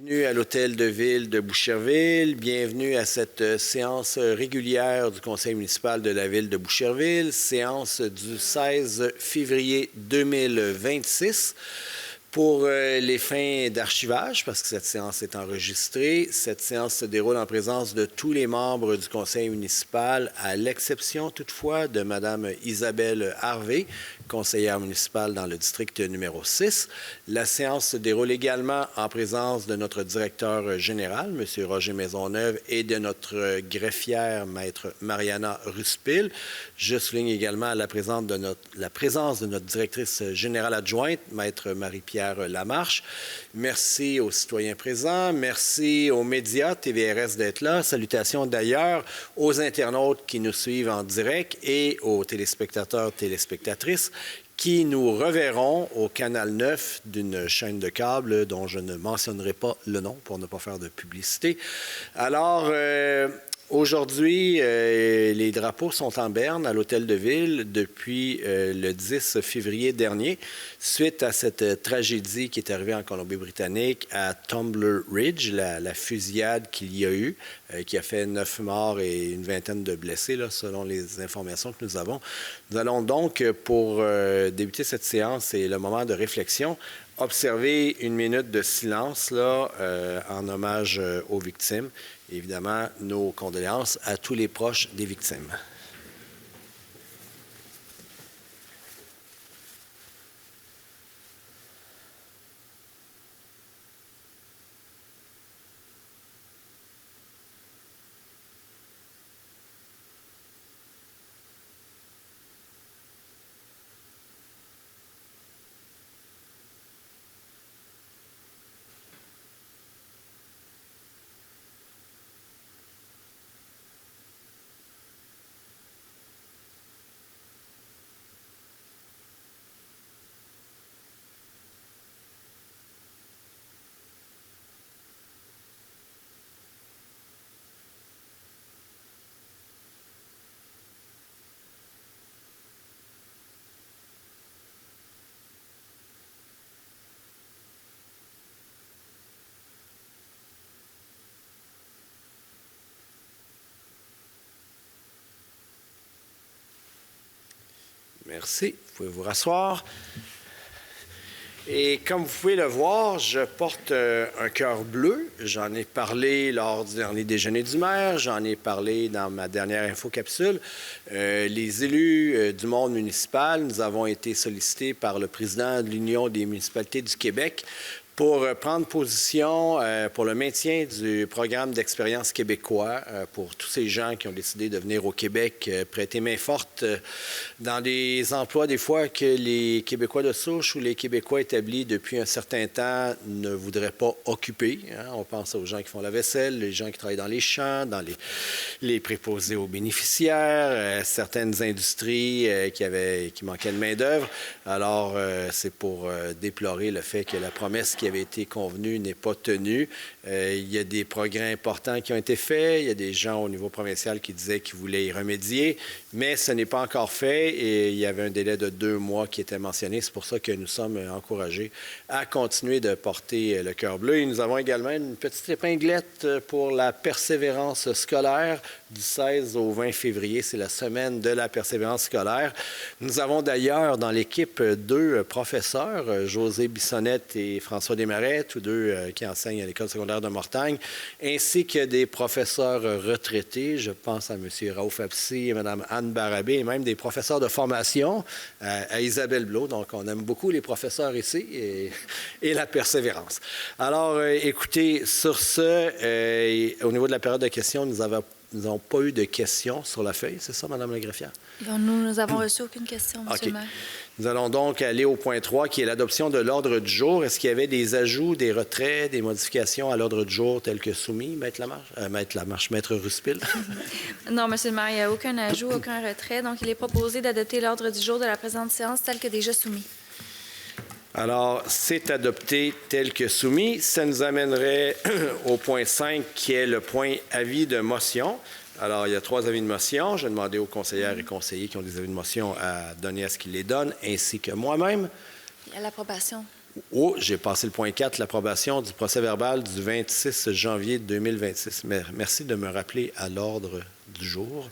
Bienvenue à l'Hôtel de Ville de Boucherville. Bienvenue à cette séance régulière du Conseil municipal de la Ville de Boucherville, séance du 16 février 2026. Pour les fins d'archivage, parce que cette séance est enregistrée, cette séance se déroule en présence de tous les membres du conseil municipal, à l'exception toutefois de Mme Isabelle Harvey, conseillère municipale dans le district numéro 6. La séance se déroule également en présence de notre directeur général, M. Roger Maisonneuve, et de notre greffière, Maître Mariana Ruspil. Je souligne également la présence de notre directrice générale adjointe, Maître Marie-Pierre Lamarche. Merci aux citoyens présents. Merci aux médias TVRS d'être là. Salutations d'ailleurs aux internautes qui nous suivent en direct et aux téléspectateurs, téléspectatrices qui nous reverront au Canal 9 d'une chaîne de câble dont je ne mentionnerai pas le nom pour ne pas faire de publicité. Alors, aujourd'hui, les drapeaux sont en berne à l'Hôtel de Ville depuis le 10 février dernier, suite à cette tragédie qui est arrivée en Colombie-Britannique à Tumbler Ridge, la fusillade qu'il y a eu, qui a fait 9 morts et une vingtaine de blessés, là, selon les informations que nous avons. Nous allons donc, pour débuter cette séance et le moment de réflexion, observer une minute de silence là, en hommage aux victimes. Évidemment, nos condoléances à tous les proches des victimes. Merci. Vous pouvez vous rasseoir. Et comme vous pouvez le voir, je porte un cœur bleu. J'en ai parlé lors du dernier déjeuner du maire. J'en ai parlé dans ma dernière infocapsule. Les élus du monde municipal, nous avons été sollicités par le président de l'Union des municipalités du Québec pour prendre position pour le maintien du programme d'expérience québécois pour tous ces gens qui ont décidé de venir au Québec prêter main forte dans des emplois des fois que les Québécois de souche ou les Québécois établis depuis un certain temps ne voudraient pas occuper. Hein. On pense aux gens qui font la vaisselle, les gens qui travaillent dans les champs, dans les préposés aux bénéficiaires, certaines industries qui manquaient de main-d'œuvre. Alors, c'est pour déplorer le fait que la promesse qui avait été convenue n'est pas tenue. Il y a des progrès importants qui ont été faits. Il y a des gens au niveau provincial qui disaient qu'ils voulaient y remédier, mais ce n'est pas encore fait et il y avait un délai de 2 mois qui était mentionné. C'est pour ça que nous sommes encouragés à continuer de porter le cœur bleu. Et nous avons également une petite épinglette pour la persévérance scolaire du 16 au 20 février. C'est la semaine de la persévérance scolaire. Nous avons d'ailleurs dans l'équipe 2 professeurs, José Bissonnette et François Desmarais, tous deux qui enseignent à l'École secondaire de Mortagne, ainsi que des professeurs retraités. Je pense à M. Raouf Absi et Mme Anne Barabé, et même des professeurs de formation à Isabelle Blot. Donc, on aime beaucoup les professeurs ici et la persévérance. Alors, écoutez, sur ce, au niveau de la période de questions, nous n'avons pas eu de questions sur la feuille, c'est ça, Mme la greffière? Nous n'avons reçu aucune question, M. le maire. Nous allons donc aller au point 3, qui est l'adoption de l'ordre du jour. Est-ce qu'il y avait des ajouts, des retraits, des modifications à l'ordre du jour tels que soumis, Maître Ruspil? Non, M. le maire, il n'y a aucun ajout, aucun retrait. Donc, il est proposé d'adopter l'ordre du jour de la présente séance tel que déjà soumis. Alors, c'est adopté tel que soumis. Ça nous amènerait au point 5, qui est le point avis de motion. Alors, il y a 3 avis de motion. Je vais demander aux conseillères et conseillers qui ont des avis de motion à donner à ce qu'ils les donnent, ainsi que moi-même. À l'approbation. Oh, j'ai passé le point 4, l'approbation du procès-verbal du 26 janvier 2026. Merci de me rappeler à l'ordre du jour.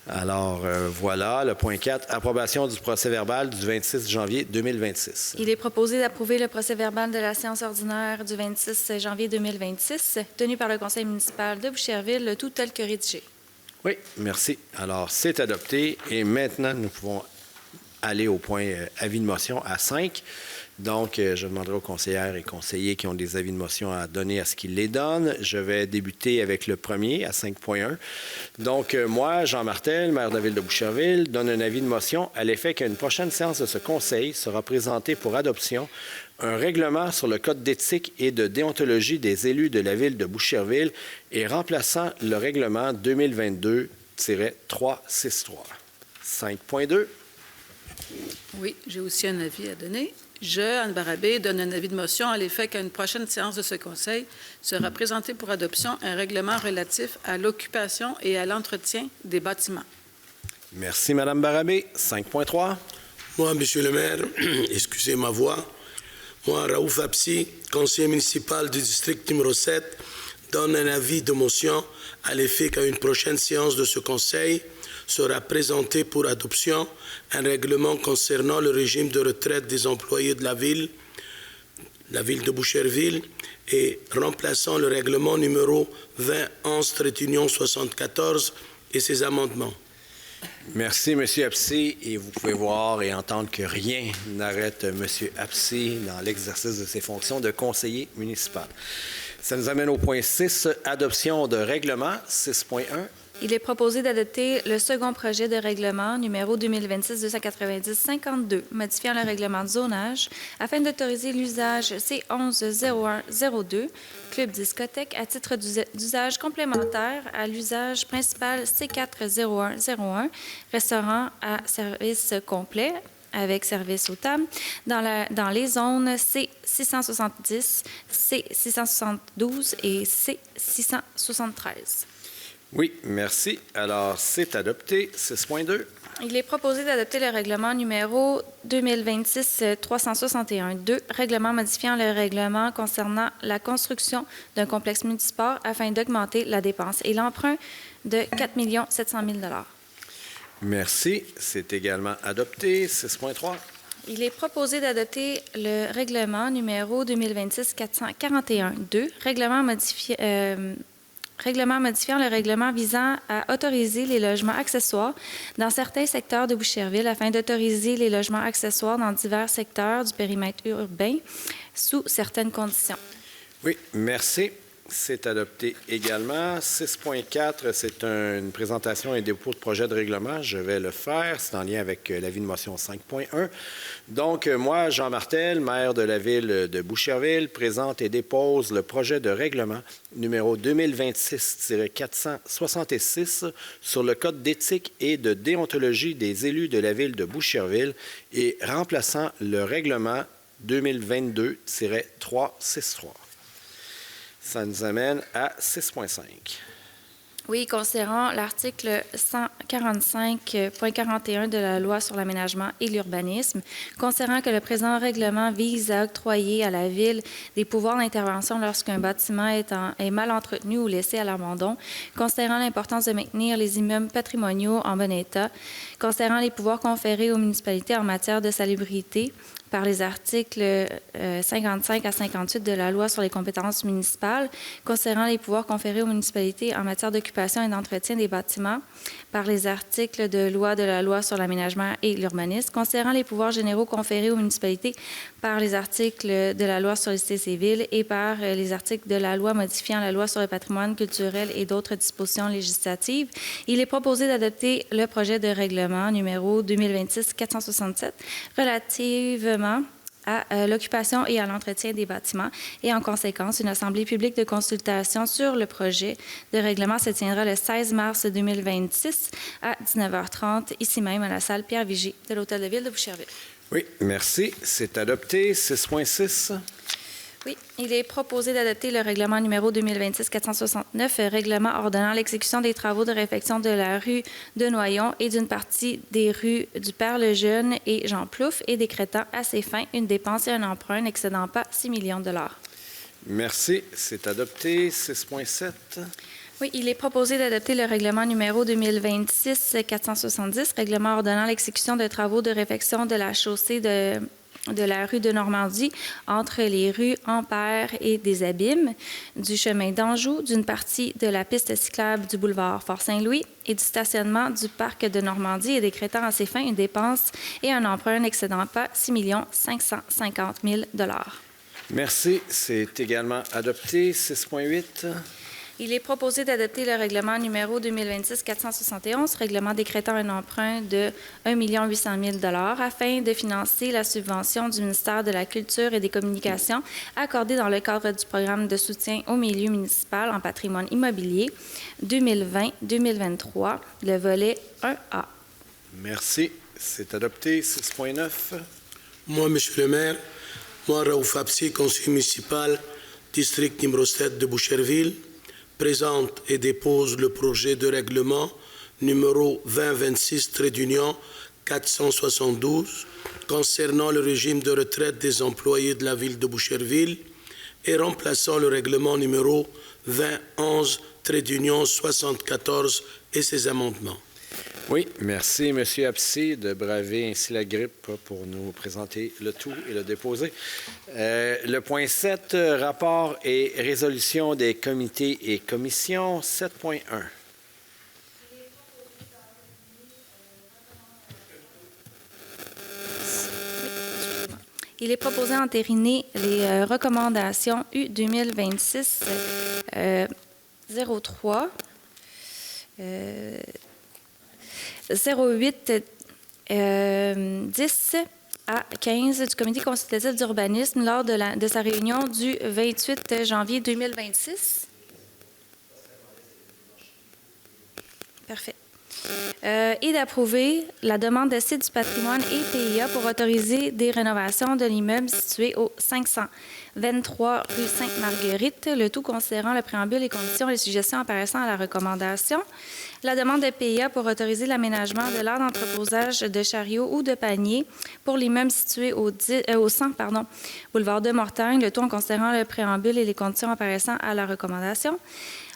Alors, voilà, le point 4, approbation du procès-verbal du 26 janvier 2026. Il est proposé d'approuver le procès-verbal de la séance ordinaire du 26 janvier 2026, tenue par le Conseil municipal de Boucherville, le tout tel que rédigé. Oui, merci. Alors, c'est adopté et maintenant, nous pouvons aller au point avis de motion à 5. Donc, je demanderai aux conseillères et conseillers qui ont des avis de motion à donner à ce qu'ils les donnent. Je vais débuter avec le premier à 5.1. Donc, moi, Jean Martel, maire de la Ville de Boucherville, donne un avis de motion à l'effet qu'à une prochaine séance de ce conseil sera présenté pour adoption un règlement sur le code d'éthique et de déontologie des élus de la Ville de Boucherville et remplaçant le règlement 2022-363. 5.2. Oui, j'ai aussi un avis à donner. Je, Anne Barabé, donne un avis de motion à l'effet qu'à une prochaine séance de ce Conseil sera présenté pour adoption un règlement relatif à l'occupation et à l'entretien des bâtiments. Merci, Mme Barabé. 5.3. Moi, Monsieur le maire, excusez ma voix, moi, Raouf Absi, conseiller municipal du district numéro 7, donne un avis de motion à l'effet qu'à une prochaine séance de ce Conseil sera présenté pour adoption un règlement concernant le régime de retraite des employés de la ville de Boucherville, et remplaçant le règlement numéro 2011-74 et ses amendements. Merci, M. Absi. Et vous pouvez voir et entendre que rien n'arrête M. Absi dans l'exercice de ses fonctions de conseiller municipal. Ça nous amène au point 6, adoption de règlement 6.1. Il est proposé d'adopter le second projet de règlement numéro 2026-290-52, modifiant le règlement de zonage afin d'autoriser l'usage C110102, Club Discothèque, à titre d'usage complémentaire à l'usage principal C40101, restaurant à service complet avec service aux tables, dans les zones C670, C672 et C673. Oui, merci. Alors, c'est adopté. 6.2. Il est proposé d'adopter le règlement numéro 2026-361-2, règlement modifiant le règlement concernant la construction d'un complexe multisport afin d'augmenter la dépense et l'emprunt de 4 700 000 $. Merci. C'est également adopté. 6.3. Il est proposé d'adopter le règlement numéro 2026-441-2, règlement modifiant le règlement visant à autoriser les logements accessoires dans certains secteurs de Boucherville afin d'autoriser les logements accessoires dans divers secteurs du périmètre urbain sous certaines conditions. Oui, merci. C'est adopté également. 6.4, c'est une présentation et dépôt de projet de règlement. Je vais le faire. C'est en lien avec l'avis de motion 5.1. Donc, moi, Jean Martel, maire de la Ville de Boucherville, présente et dépose le projet de règlement numéro 2026-466 sur le code d'éthique et de déontologie des élus de la Ville de Boucherville et remplaçant le règlement 2022-363. Ça nous amène à 6.5. Oui, considérant l'article 145.41 de la Loi sur l'aménagement et l'urbanisme, considérant que le présent règlement vise à octroyer à la Ville des pouvoirs d'intervention lorsqu'un bâtiment est mal entretenu ou laissé à l'abandon, considérant l'importance de maintenir les immeubles patrimoniaux en bon état, considérant les pouvoirs conférés aux municipalités en matière de salubrité, par les articles 55 à 58 de la Loi sur les compétences municipales, concernant les pouvoirs conférés aux municipalités en matière d'occupation et d'entretien des bâtiments, par les articles de la Loi sur l'aménagement et l'urbanisme, concernant les pouvoirs généraux conférés aux municipalités par les articles de la Loi sur les cités civiles et par les articles de la Loi modifiant la Loi sur le patrimoine culturel et d'autres dispositions législatives. Il est proposé d'adopter le projet de règlement numéro 2026-467 relativement à l'occupation et à l'entretien des bâtiments et en conséquence, une assemblée publique de consultation sur le projet de règlement se tiendra le 16 mars 2026 à 19h30, ici même à la salle Pierre-Vigier de l'Hôtel de Ville de Boucherville. Oui, merci. C'est adopté. 6.6. Oui, il est proposé d'adopter le règlement numéro 2026-469, règlement ordonnant l'exécution des travaux de réfection de la rue de Noyon et d'une partie des rues du Père-le-Jeune et Jean Plouffe et décrétant à ces fins une dépense et un emprunt n'excédant pas 6 millions de dollars. Merci. C'est adopté. 6.7. Oui, il est proposé d'adopter le règlement numéro 2026-470, règlement ordonnant l'exécution de travaux de réfection de la chaussée de la rue de Normandie entre les rues Ampère et des Abîmes, du chemin d'Anjou, d'une partie de la piste cyclable du boulevard Fort-Saint-Louis et du stationnement du parc de Normandie et décrétant à ces fins une dépense et un emprunt n'excédant pas 6 550 000 $. Merci. C'est également adopté. 6.8. Il est proposé d'adopter le règlement numéro 2026-471, règlement décrétant un emprunt de 1 800 000 $ afin de financer la subvention du ministère de la Culture et des Communications accordée dans le cadre du programme de soutien au milieu municipal en patrimoine immobilier 2020-2023, le volet 1A. Merci. C'est adopté. 6.9. Moi, Monsieur le maire, moi, Raouf Absi, conseiller municipal, district numéro 7 de Boucherville, présente et dépose le projet de règlement numéro 2026-472 concernant le régime de retraite des employés de la ville de Boucherville et remplaçant le règlement numéro 2011-74 et ses amendements. Oui, merci, M. Absi, de braver ainsi la grippe pour nous présenter le tout et le déposer. Le point 7, rapport et résolution des comités et commissions, 7.1. Il est proposé d'entériner les recommandations U 2026-03. 08 10 à 15 du Comité consultatif d'urbanisme lors de sa réunion du 28 janvier 2026. Parfait. Et d'approuver la demande de site du patrimoine et PIA pour autoriser des rénovations de l'immeuble situé au 523 rue Sainte-Marguerite, le tout considérant le préambule, les conditions et les suggestions apparaissant à la recommandation. La demande de PIA pour autoriser l'aménagement de l'aire d'entreposage de chariots ou de paniers pour l'immeuble situé au 100 boulevard de Mortagne, le tout en considérant le préambule et les conditions apparaissant à la recommandation.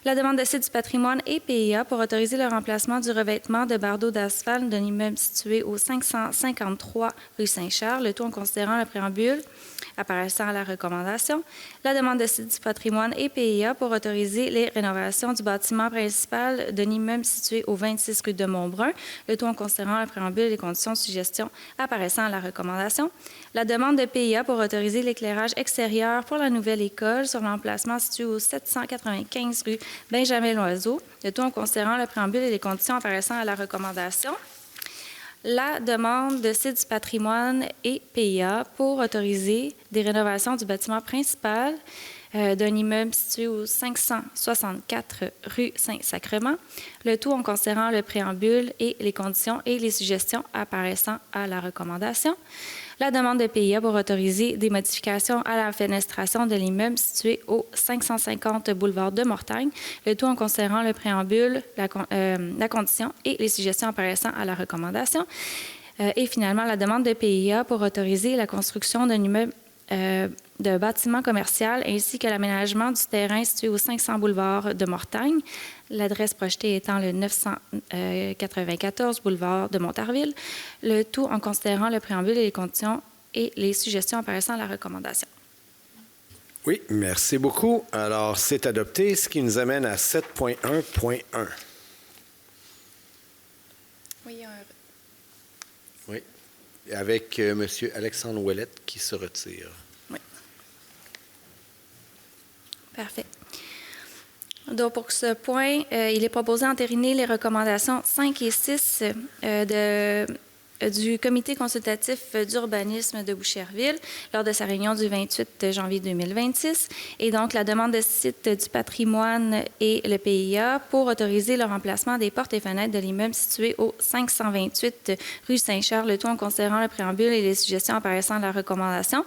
La demande de site du patrimoine et PIA pour autoriser le remplacement du revêtement de bardeaux d'asphalte d'un immeuble situé au 553 rue Saint-Charles, le tout en considérant le préambule apparaissant à la recommandation. La demande de site du patrimoine et PIA pour autoriser les rénovations du bâtiment principal d'un immeuble situé au 26 rue de Montbrun, le tout en considérant le préambule et les conditions de suggestion apparaissant à la recommandation. La demande de PIA pour autoriser l'éclairage extérieur pour la nouvelle école sur l'emplacement situé au 795 rue Benjamin Loiseau, le tout en considérant le préambule et les conditions apparaissant à la recommandation. La demande de site du patrimoine et PIA pour autoriser des rénovations du bâtiment principal d'un immeuble situé au 564 rue Saint-Sacrement, le tout en considérant le préambule et les conditions et les suggestions apparaissant à la recommandation. La demande de PIA pour autoriser des modifications à la fenestration de l'immeuble situé au 550 boulevard de Mortagne, le tout en considérant le préambule, la condition et les suggestions apparaissant à la recommandation. Et finalement, la demande de PIA pour autoriser la construction d'un immeuble de bâtiment commercial ainsi que l'aménagement du terrain situé au 500 boulevard de Mortagne, l'adresse projetée étant le 994 boulevard de Montarville, le tout en considérant le préambule et les conditions et les suggestions apparaissant à la recommandation. Oui, merci beaucoup. Alors, c'est adopté, ce qui nous amène à 7.1.1. Oui, Oui, avec M. Alexandre Ouellette qui se retire. Oui. Parfait. Donc, pour ce point, il est proposé d'entériner les recommandations 5 et 6 de du comité consultatif d'urbanisme de Boucherville lors de sa réunion du 28 janvier 2026. Et donc, la demande de site du patrimoine et le PIA pour autoriser le remplacement des portes et fenêtres de l'immeuble situé au 528 rue Saint-Charles, le tout en considérant le préambule et les suggestions apparaissant de la recommandation.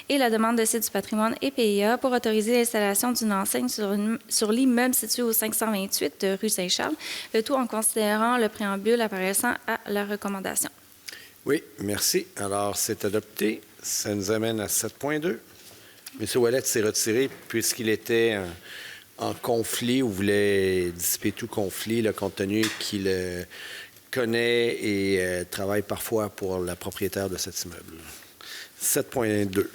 Et la demande de site du patrimoine et PIA pour autoriser l'installation d'une enseigne sur l'immeuble situé au 528 rue Saint-Charles, le tout en considérant le préambule apparaissant à la recommandation. Oui, merci. Alors, c'est adopté. Ça nous amène à 7.2. M. Ouellet s'est retiré puisqu'il était en conflit ou voulait dissiper tout conflit, là, compte tenu qu'il connaît et travaille parfois pour la propriétaire de cet immeuble. 7.2.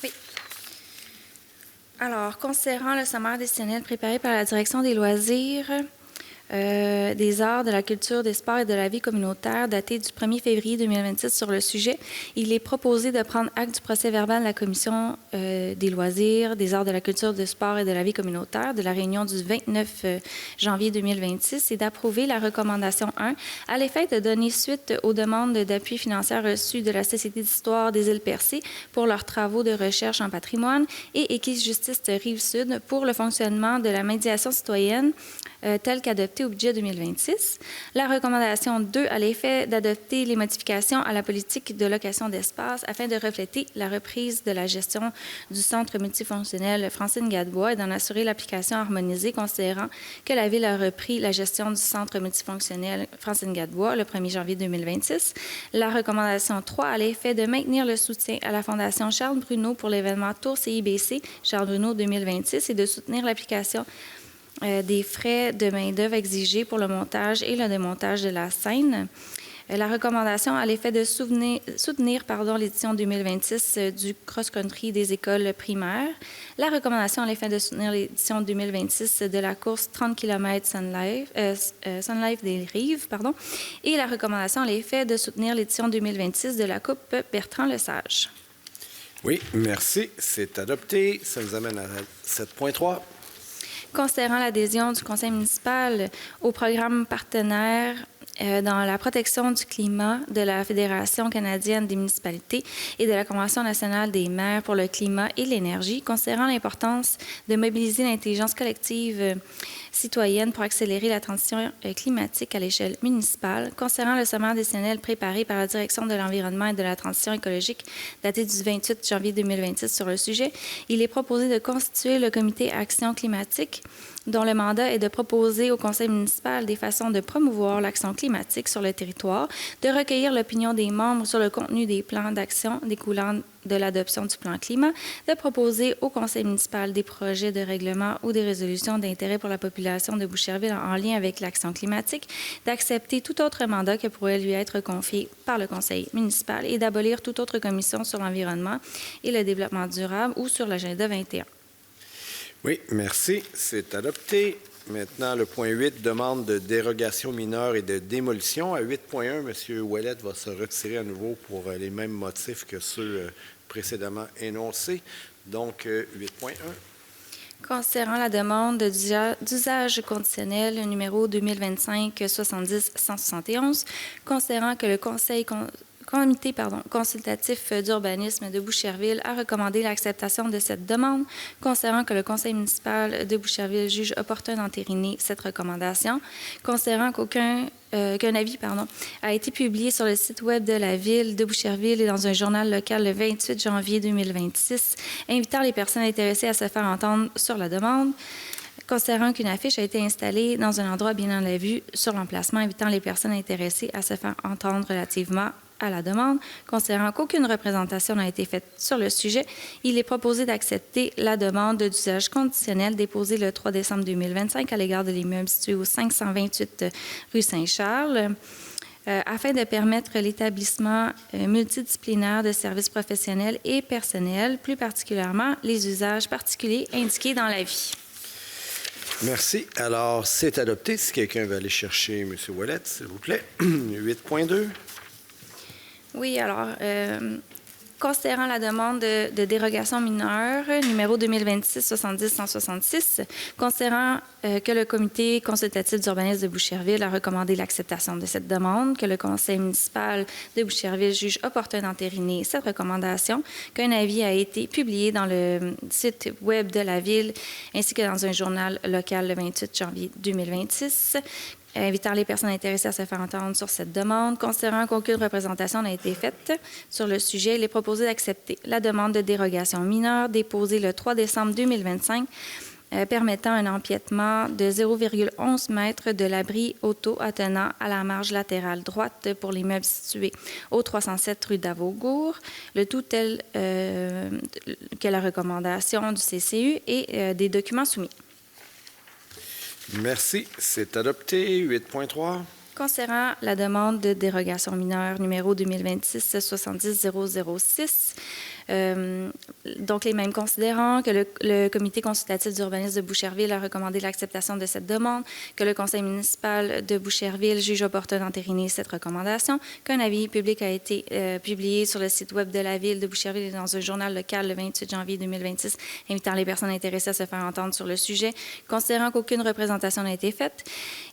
Oui. Alors, considérant le sommaire décisionnel préparé par la Direction des loisirs, des arts, de la culture, des sports et de la vie communautaire daté du 1er février 2026 sur le sujet, il est proposé de prendre acte du procès-verbal de la Commission des loisirs, des arts, de la culture, des sports et de la vie communautaire de la réunion du 29 janvier 2026 et d'approuver la recommandation 1 à l'effet de donner suite aux demandes d'appui financier reçues de la Société d'histoire des îles Percées pour leurs travaux de recherche en patrimoine et Équis Justice Rive-Sud pour le fonctionnement de la médiation citoyenne telle qu'adoptée au budget 2026. La recommandation 2 à l'effet d'adopter les modifications à la politique de location d'espace afin de refléter la reprise de la gestion du centre multifonctionnel Francine-Gadebois et d'en assurer l'application harmonisée, considérant que la Ville a repris la gestion du centre multifonctionnel Francine-Gadebois le 1er janvier 2026. La recommandation 3 à l'effet de maintenir le soutien à la Fondation Charles Bruno pour l'événement Tour CIBC Charles Bruno 2026 et de soutenir l'application des frais de main-d'œuvre exigés pour le montage et le démontage de la scène. La recommandation à l'effet de soutenir l'édition 2026 du cross-country des écoles primaires. La recommandation à l'effet de soutenir l'édition 2026 de la course 30 km Sun Life des Rives. Et la recommandation à l'effet de soutenir l'édition 2026 de la Coupe Bertrand-Lesage. Oui, merci. C'est adopté. Ça nous amène à 7.3. Considérant l'adhésion du Conseil municipal au programme partenaire dans la protection du climat de la Fédération canadienne des municipalités et de la Convention nationale des maires pour le climat et l'énergie, considérant l'importance de mobiliser l'intelligence collective citoyenne pour accélérer la transition climatique à l'échelle municipale, considérant le sommaire décisionnel préparé par la Direction de l'environnement et de la transition écologique daté du 28 janvier 2026 sur le sujet, il est proposé de constituer le comité Action climatique dont le mandat est de proposer au conseil municipal des façons de promouvoir l'action climatique sur le territoire, de recueillir l'opinion des membres sur le contenu des plans d'action découlant de l'adoption du plan climat, de proposer au conseil municipal des projets de règlement ou des résolutions d'intérêt pour la population de Boucherville en lien avec l'action climatique, d'accepter tout autre mandat que pourrait lui être confié par le conseil municipal et d'abolir toute autre commission sur l'environnement et le développement durable ou sur l'agenda 21. Oui, merci. C'est adopté. Maintenant, le point 8, demande de dérogation mineure et de démolition. À 8.1, M. Ouellet va se retirer à nouveau pour les mêmes motifs que ceux précédemment énoncés. Donc, 8.1. Considérant la demande d'usage conditionnel numéro 2025-70-171, considérant que le comité consultatif d'urbanisme de Boucherville a recommandé l'acceptation de cette demande, considérant que le conseil municipal de Boucherville juge opportun d'entériner cette recommandation, considérant qu'un avis a été publié sur le site web de la Ville de Boucherville et dans un journal local le 28 janvier 2026, invitant les personnes intéressées à se faire entendre sur la demande, considérant qu'une affiche a été installée dans un endroit bien en la vue sur l'emplacement, invitant les personnes intéressées à se faire entendre relativement à la demande, considérant qu'aucune représentation n'a été faite sur le sujet, il est proposé d'accepter la demande d'usage conditionnel déposée le 3 décembre 2025 à l'égard de l'immeuble situé au 528 rue Saint-Charles, afin de permettre l'établissement multidisciplinaire de services professionnels et personnels, plus particulièrement les usages particuliers indiqués dans l'avis. Merci. Alors, c'est adopté. Si quelqu'un veut aller chercher M. Ouellet, s'il vous plaît. 8.2. Oui, alors, Considérant la demande de dérogation mineure, numéro 2026-70-166, considérant que le comité consultatif d'urbanisme de Boucherville a recommandé l'acceptation de cette demande, que le conseil municipal de Boucherville juge opportun d'entériner cette recommandation, qu'un avis a été publié dans le site web de la Ville ainsi que dans un journal local le 28 janvier 2026, invitant les personnes intéressées à se faire entendre sur cette demande. Considérant qu'aucune représentation n'a été faite sur le sujet, il est proposé d'accepter la demande de dérogation mineure déposée le 3 décembre 2025 permettant un empiètement de 0,11 mètres de l'abri auto attenant à la marge latérale droite pour l'immeuble situé au 307 rue d'Avaugour, le tout tel que la recommandation du CCU et des documents soumis. Merci. C'est adopté. 8.3. Concernant la demande de dérogation mineure numéro 2026-70-006, donc les mêmes considérants que le comité consultatif d'urbanisme de Boucherville a recommandé l'acceptation de cette demande, que le conseil municipal de Boucherville juge opportun d'entériner cette recommandation, qu'un avis public a été publié sur le site web de la Ville de Boucherville et dans un journal local le 28 janvier 2026, invitant les personnes intéressées à se faire entendre sur le sujet. Considérant qu'aucune représentation n'a été faite,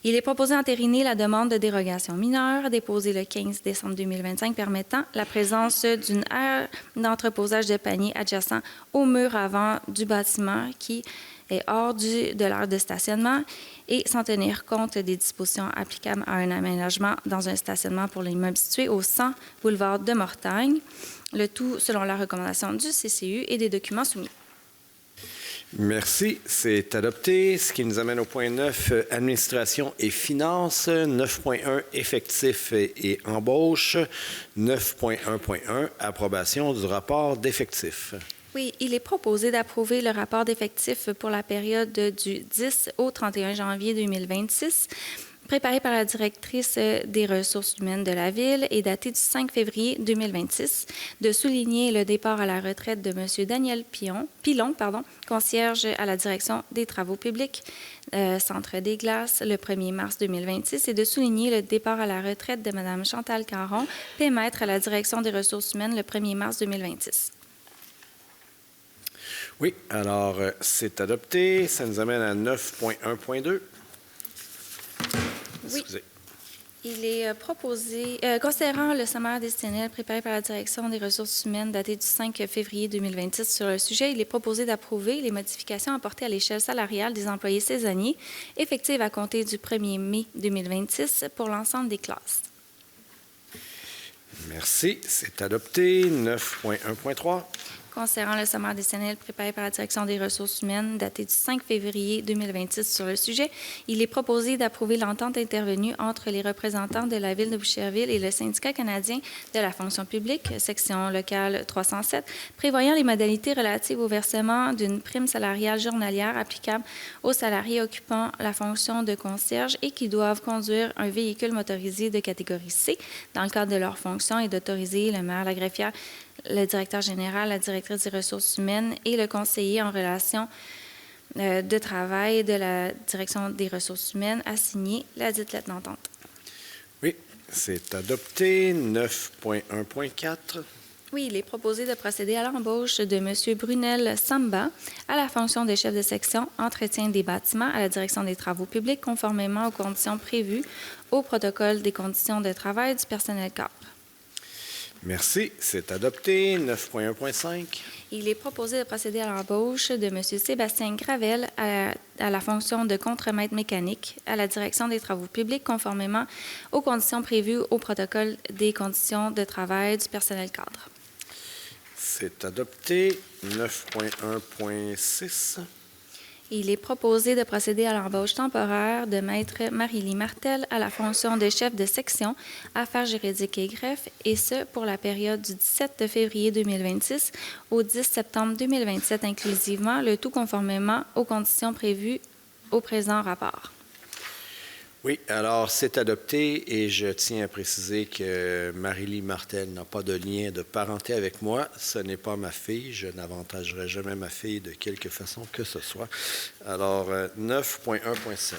il est proposé d'entériner la demande de dérogation mineure déposée le 15 décembre 2025 permettant la présence d'une aire d'entreposage de paniers adjacent au mur avant du bâtiment qui est hors de l'aire de stationnement et sans tenir compte des dispositions applicables à un aménagement dans un stationnement pour l'immeuble situé au 100 boulevard de Mortagne, le tout selon la recommandation du CCU et des documents soumis. Merci. C'est adopté. Ce qui nous amène au point 9, administration et finances. 9.1, effectifs et embauche. 9.1.1, approbation du rapport d'effectifs. Oui, il est proposé d'approuver le rapport d'effectifs pour la période du 10 au 31 janvier 2026, préparé par la directrice des ressources humaines de la Ville et daté du 5 février 2026, de souligner le départ à la retraite de M. Daniel Pilon, concierge à la direction des travaux publics, Centre des Glaces, le 1er mars 2026, et de souligner le départ à la retraite de Mme Chantal Caron, pémaître à la direction des ressources humaines, le 1er mars 2026. Oui, alors c'est adopté. Ça nous amène à 9.1.2. Oui. Il est proposé, considérant le sommaire décennal préparé par la Direction des ressources humaines daté du 5 février 2026 sur le sujet, il est proposé d'approuver les modifications apportées à l'échelle salariale des employés saisonniers effectives à compter du 1er mai 2026 pour l'ensemble des classes. Merci. C'est adopté. 9.1.3. Concernant le sommaire décennal préparé par la Direction des ressources humaines daté du 5 février 2026 sur le sujet, il est proposé d'approuver l'entente intervenue entre les représentants de la Ville de Boucherville et le syndicat canadien de la fonction publique, section locale 307, prévoyant les modalités relatives au versement d'une prime salariale journalière applicable aux salariés occupant la fonction de concierge et qui doivent conduire un véhicule motorisé de catégorie C dans le cadre de leur fonction et d'autoriser le maire, la greffière, le directeur général, la directrice des ressources humaines et le conseiller en relation de travail de la direction des ressources humaines à signer la dite lettre d'entente. Oui, c'est adopté. 9.1.4. Oui, il est proposé de procéder à l'embauche de M. Brunel Samba à la fonction de chef de section entretien des bâtiments à la direction des travaux publics conformément aux conditions prévues au protocole des conditions de travail du personnel cadre. Merci. C'est adopté. 9.1.5. Il est proposé de procéder à l'embauche de M. Sébastien Gravel à la fonction de contremaître mécanique à la direction des travaux publics conformément aux conditions prévues au protocole des conditions de travail du personnel cadre. C'est adopté. 9.1.6. Il est proposé de procéder à l'embauche temporaire de Maître Marie-Lie Martel à la fonction de chef de section Affaires juridiques et greffes, et ce pour la période du 17 février 2026 au 10 septembre 2027 inclusivement, le tout conformément aux conditions prévues au présent rapport. Oui, alors c'est adopté et je tiens à préciser que Marie-Lie Martel n'a pas de lien de parenté avec moi. Ce n'est pas ma fille. Je n'avantagerai jamais ma fille de quelque façon que ce soit. Alors, 9.1.7.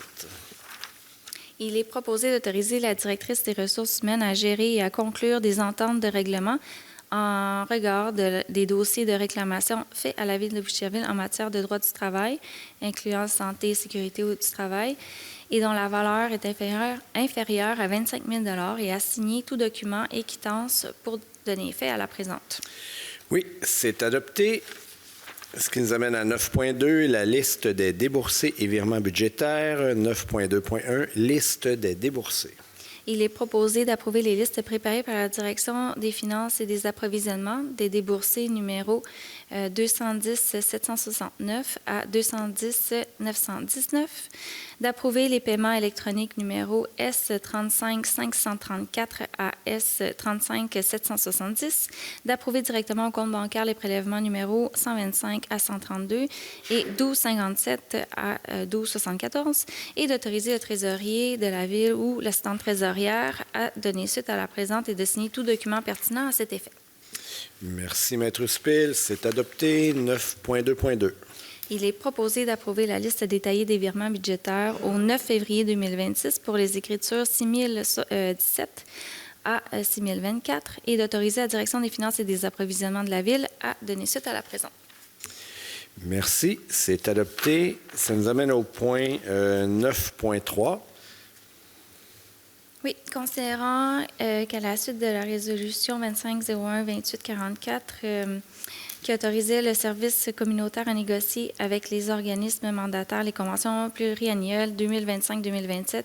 Il est proposé d'autoriser la directrice des ressources humaines à gérer et à conclure des ententes de règlement en regard des dossiers de réclamation faits à la Ville de Boucherville en matière de droit du travail, incluant santé et sécurité du travail, et dont la valeur est inférieure à 25 000 et à signer tout document et quittance pour donner effet à la présente. Oui, c'est adopté. Ce qui nous amène à 9.2, la liste des déboursés et virements budgétaires. 9.2.1, liste des déboursés. Il est proposé d'approuver les listes préparées par la Direction des finances et des approvisionnements des déboursés numéro 210-769 à 210-919, d'approuver les paiements électroniques numéro S35-534 à S35-770, d'approuver directement au compte bancaire les prélèvements numéro 125 à 132 et 1257 à 1274 et d'autoriser le trésorier de la Ville ou l'assistant trésorière à donner suite à la présente et de signer tout document pertinent à cet effet. Merci, Maître Spil. C'est adopté. 9.2.2. Il est proposé d'approuver la liste détaillée des virements budgétaires au 9 février 2026 pour les écritures 6017 à 6024 et d'autoriser la Direction des finances et des approvisionnements de la Ville à donner suite à la présente. Merci. C'est adopté. Ça nous amène au point 9.3. Oui, considérant qu'à la suite de la résolution 2501-2844 qui autorisait le service communautaire à négocier avec les organismes mandataires les conventions pluriannuelles 2025-2027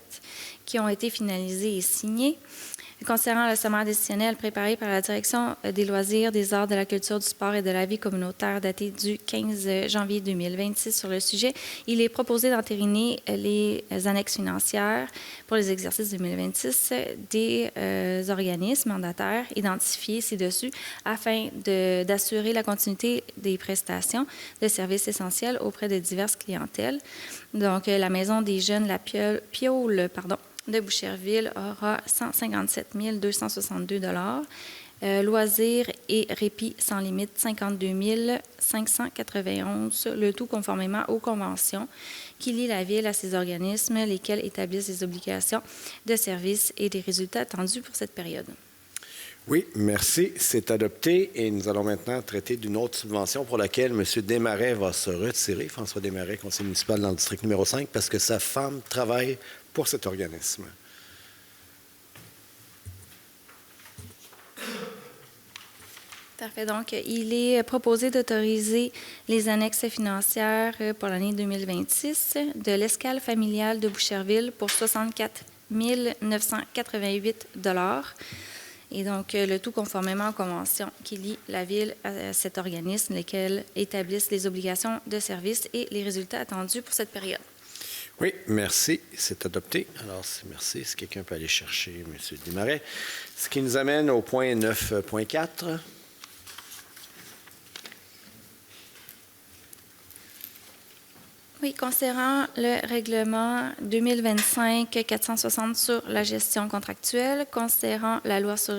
qui ont été finalisées et signées, considérant le sommaire décisionnel préparé par la Direction des loisirs, des arts, de la culture, du sport et de la vie communautaire daté du 15 janvier 2026 sur le sujet, il est proposé d'entériner les annexes financières pour les exercices 2026 des organismes mandataires identifiés ci-dessus afin d'assurer la continuité des prestations de services essentiels auprès de diverses clientèles. Donc, la Maison des jeunes, la Piole, de Boucherville aura 157 262 loisirs et répit sans limite 52 591, le tout conformément aux conventions qui lient la Ville à ces organismes, lesquels établissent les obligations de service et les résultats attendus pour cette période. Oui, merci. C'est adopté et nous allons maintenant traiter d'une autre subvention pour laquelle M. Desmarais va se retirer, François Desmarais, conseiller municipal dans le district numéro 5, parce que sa femme travaille pour cet organisme. Parfait. Donc, il est proposé d'autoriser les annexes financières pour l'année 2026 de l'escale familiale de Boucherville pour 64 988 et donc, le tout conformément aux conventions qui lient la Ville à cet organisme, lesquels établissent les obligations de service et les résultats attendus pour cette période. Oui, merci. C'est adopté. Alors, merci. Si quelqu'un peut aller chercher M. Desmarais. Ce qui nous amène au point 9.4. Oui, considérant le règlement 2025-460 sur la gestion contractuelle, considérant la loi sur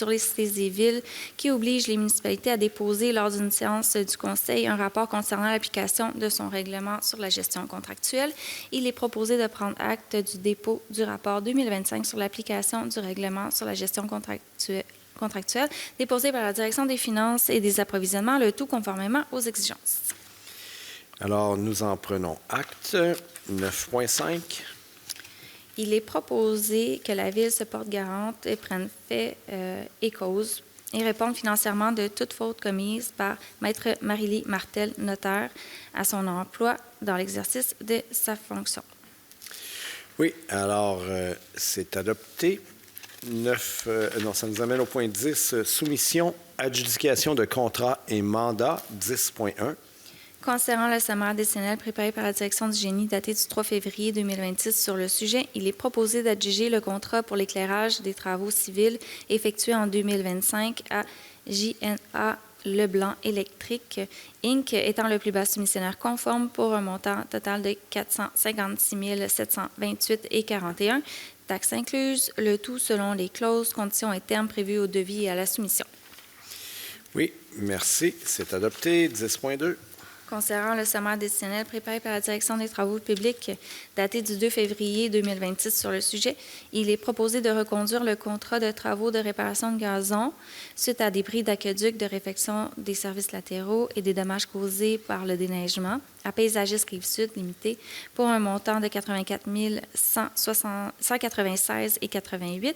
les cités et villes qui oblige les municipalités à déposer lors d'une séance du Conseil un rapport concernant l'application de son règlement sur la gestion contractuelle, il est proposé de prendre acte du dépôt du rapport 2025 sur l'application du règlement sur la gestion contractuelle déposé par la Direction des finances et des approvisionnements, le tout conformément aux exigences. Alors, nous en prenons acte. 9.5. Il est proposé que la Ville se porte garante et prenne fait et cause et réponde financièrement de toute faute commise par Maître Marie-Lie Martel, notaire, à son emploi dans l'exercice de sa fonction. Oui, alors, c'est adopté. Ça nous amène au point 10, soumission, adjudication de contrats et mandats, 10.1. Concernant le sommaire décennal préparé par la Direction du génie daté du 3 février 2026 sur le sujet, il est proposé d'adjuger le contrat pour l'éclairage des travaux civils effectués en 2025 à JNA Leblanc Électrique, Inc., étant le plus bas soumissionnaire conforme pour un montant total de 456 728,41 taxes incluses, le tout selon les clauses, conditions et termes prévus au devis et à la soumission. Oui, merci. C'est adopté. 10.2. Concernant le sommaire décisionnel préparé par la Direction des travaux publics daté du 2 février 2026 sur le sujet, il est proposé de reconduire le contrat de travaux de réparation de gazon suite à des bris d'aqueduc de réfection des services latéraux et des dommages causés par le déneigement à Paysagiste Rive-Sud limité pour un montant de 84 196,88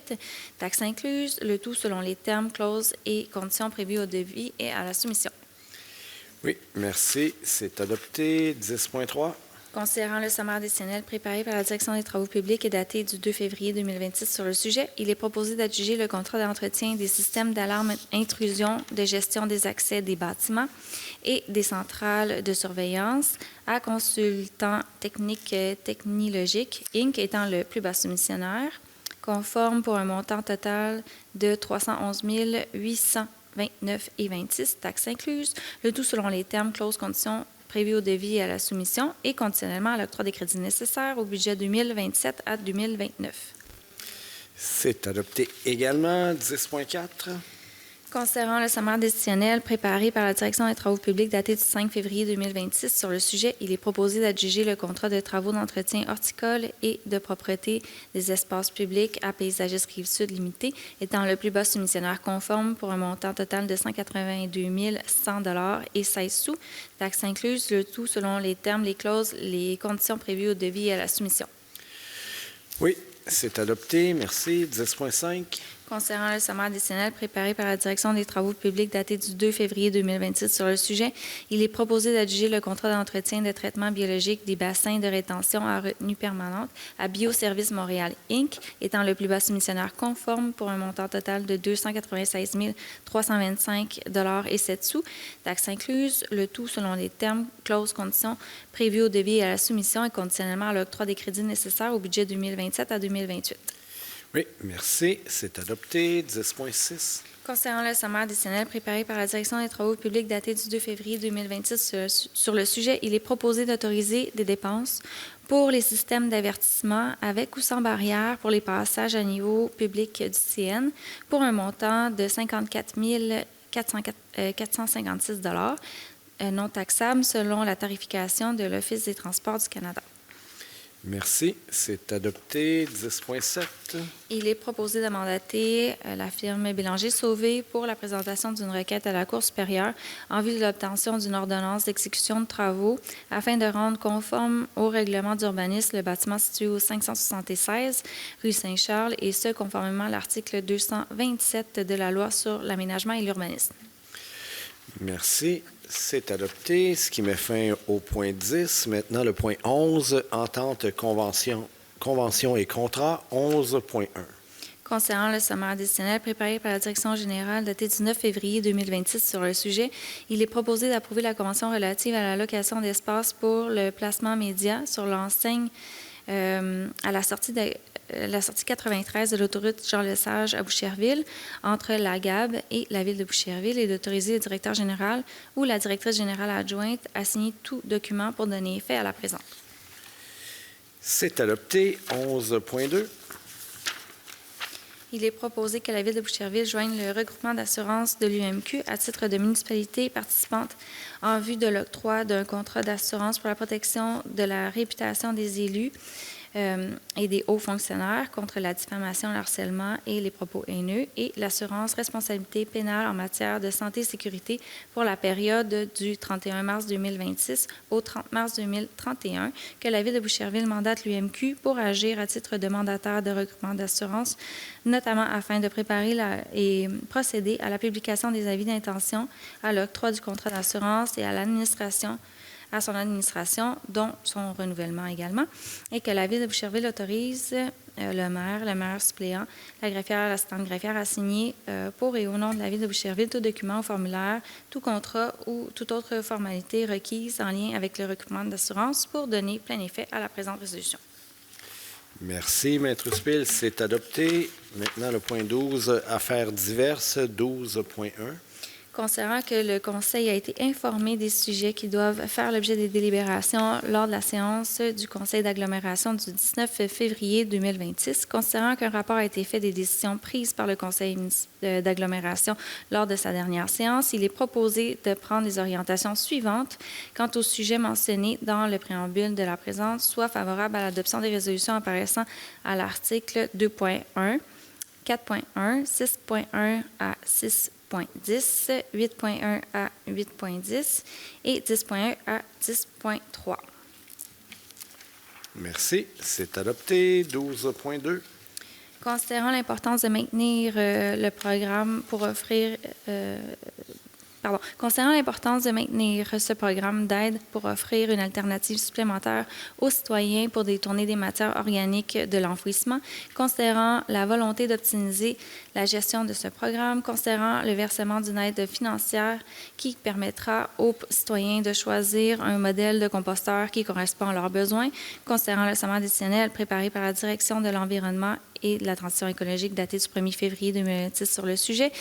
taxes incluses, le tout selon les termes, clauses et conditions prévues au devis et à la soumission. Oui, merci. C'est adopté. 10.3. Considérant le sommaire décisionnel préparé par la Direction des travaux publics et daté du 2 février 2026 sur le sujet, il est proposé d'adjuger le contrat d'entretien des systèmes d'alarme intrusion de gestion des accès des bâtiments et des centrales de surveillance à Consultant Technique Technologique, Inc., étant le plus bas soumissionnaire, conforme pour un montant total de 311 829,26 taxes incluses, le tout selon les termes, clauses, conditions prévues au devis et à la soumission et conditionnellement à l'octroi des crédits nécessaires au budget 2027 à 2029. C'est adopté également. 10.4. Concernant le sommaire décisionnel préparé par la Direction des travaux publics daté du 5 février 2026 sur le sujet, il est proposé d'adjuger le contrat de travaux d'entretien horticole et de propreté des espaces publics à Paysagiste Rive-Sud limité, étant le plus bas soumissionnaire conforme pour un montant total de 182 100 $ et 16 sous, taxes incluses, le tout selon les termes, les clauses, les conditions prévues au devis et à la soumission. Oui, c'est adopté. Merci. 10.5. Concernant le sommaire décisionnel préparé par la Direction des travaux publics daté du 2 février 2026 sur le sujet, il est proposé d'adjuger le contrat d'entretien de traitement biologique des bassins de rétention à retenue permanente à Bioservice Montréal, Inc., étant le plus bas soumissionnaire conforme pour un montant total de 296 325 $ et 7 sous, taxes incluses, le tout selon les termes, clauses, conditions prévues au devis et à la soumission et conditionnellement à l'octroi des crédits nécessaires au budget 2027 à 2028. Oui, merci. C'est adopté. 10.6. Concernant le sommaire décisionnel préparé par la Direction des travaux publics daté du 2 février 2026 sur le sujet, il est proposé d'autoriser des dépenses pour les systèmes d'avertissement avec ou sans barrière pour les passages à niveau public du CN pour un montant de 54 456 $ non taxables selon la tarification de l'Office des transports du Canada. Merci. C'est adopté. 10.7. Il est proposé de mandater la firme Bélanger-Sauvé pour la présentation d'une requête à la Cour supérieure en vue de l'obtention d'une ordonnance d'exécution de travaux afin de rendre conforme au règlement d'urbanisme le bâtiment situé au 576 rue Saint-Charles et ce, conformément à l'article 227 de la Loi sur l'aménagement et l'urbanisme. Merci. C'est adopté, ce qui met fin au point 10. Maintenant, le point 11, entente, convention et contrat, 11.1. Concernant le sommaire décisionnel préparé par la Direction générale daté du 9 février 2026 sur le sujet, il est proposé d'approuver la convention relative à la location d'espace pour le placement média sur l'enseigne à la sortie 93 de l'autoroute Jean-Lesage à Boucherville, entre la GAB et la Ville de Boucherville, et d'autoriser le directeur général ou la directrice générale adjointe à signer tout document pour donner effet à la présente. C'est adopté. 11.2. Il est proposé que la Ville de Boucherville joigne le regroupement d'assurance de l'UMQ à titre de municipalité participante en vue de l'octroi d'un contrat d'assurance pour la protection de la réputation des élus et des hauts fonctionnaires contre la diffamation, le harcèlement et les propos haineux et l'assurance responsabilité pénale en matière de santé et sécurité pour la période du 31 mars 2026 au 30 mars 2031, que la Ville de Boucherville mandate l'UMQ pour agir à titre de mandataire de regroupement d'assurance, notamment afin de préparer et procéder à la publication des avis d'intention, à l'octroi du contrat d'assurance et à son administration, dont son renouvellement également, et que la Ville de Boucherville autorise le maire suppléant, la greffière, l'assistante greffière à signer pour et au nom de la Ville de Boucherville tout document ou formulaire, tout contrat ou toute autre formalité requise en lien avec le recoupement d'assurance pour donner plein effet à la présente résolution. Merci, Maître Spil. C'est adopté. Maintenant, le point 12, affaires diverses, 12.1. Considérant que le Conseil a été informé des sujets qui doivent faire l'objet des délibérations lors de la séance du Conseil d'agglomération du 19 février 2026, considérant qu'un rapport a été fait des décisions prises par le Conseil d'agglomération lors de sa dernière séance, il est proposé de prendre les orientations suivantes quant aux sujets mentionnés dans le préambule de la présente, soit favorable à l'adoption des résolutions apparaissant à l'article 2.1, 4.1, 6.1 à 6.10, 8.1 à 8.10 et 10.1 à 10.3. Merci. C'est adopté. 12.2. Considérant l'importance de maintenir le programme pour offrir... Considérant l'importance de maintenir ce programme d'aide pour offrir une alternative supplémentaire aux citoyens pour détourner des matières organiques de l'enfouissement, considérant la volonté d'optimiser la gestion de ce programme, considérant le versement d'une aide financière qui permettra aux citoyens de choisir un modèle de composteur qui correspond à leurs besoins, considérant le sommaire additionnel préparé par la Direction de l'environnement et de la transition écologique daté du 1er février 2026 sur le sujet,